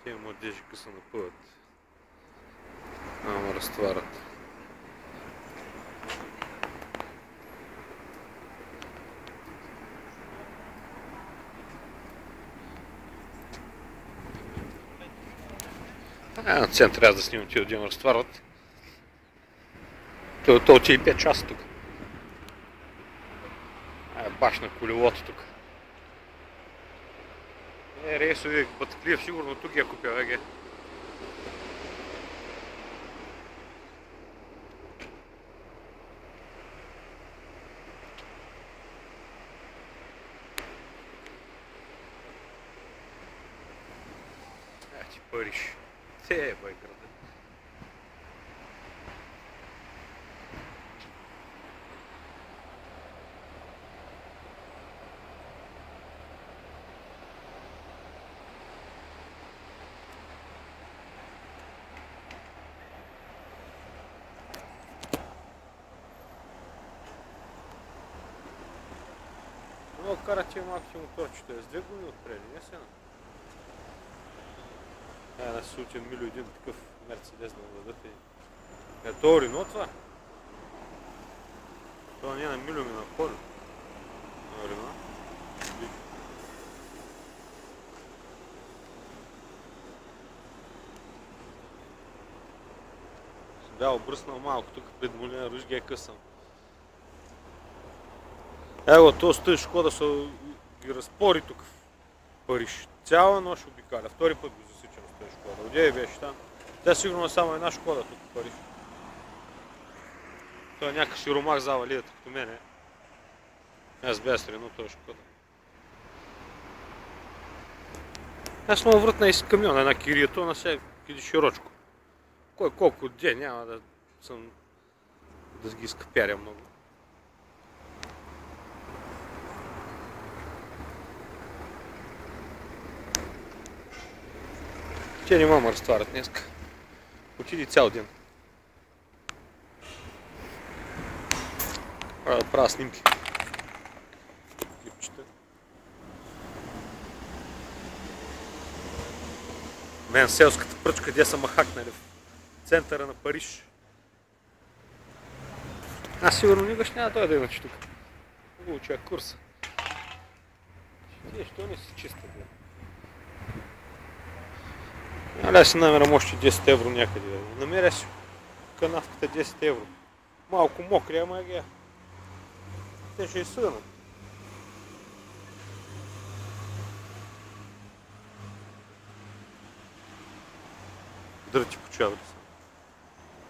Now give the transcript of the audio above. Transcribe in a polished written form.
Те младежи къса напъват. Ама разтварят. На център аз да снимам тия да разтварват. То ти и 5 часа тук. Баш на колелото тук. Рейсови Батаклиев сигурно тук я купя ВГ. Ти Париж. Те бай града. Но карате малки моторчето е с 2 години отпреди, не сега. На сутен Милю един такъв Мерцедес да му дадат и... То Рено това? Това не е на Милю ми на Полю. На Рено. Бях обръснал малко тук пред Молина Руж ги е късам. Ево, то стои Шкода са ги разпори тук в Париж. Цяла нощ обикаля. Втори път го засичам с тази Шкода. Одеве беше там. Тя сигурно е само една Шкода тук в Париж. Той е някакъв сиромах зава лидата като мене. Аз бях с Рено, той е Шкода. Аз много вратна и с камиона една кирията, на сега иди широчко. Кой колко ден няма да съм да ги скъпяря много. Те не мама разтварят днеска. Отиди цял ден. Правя снимки. Клипчета. Мен селската пръчка, де са ма хакнали в центъра на Париж. Аз сигурно никога няма да дойда иначе тук. Го уча курса. Тие, що не си чиста, бе? Аля си намерам още 10 евро някъде. Намеря си канавката 10 евро. Малко мокри, ама ги. Те ще изсъднат. Дръти по чадър.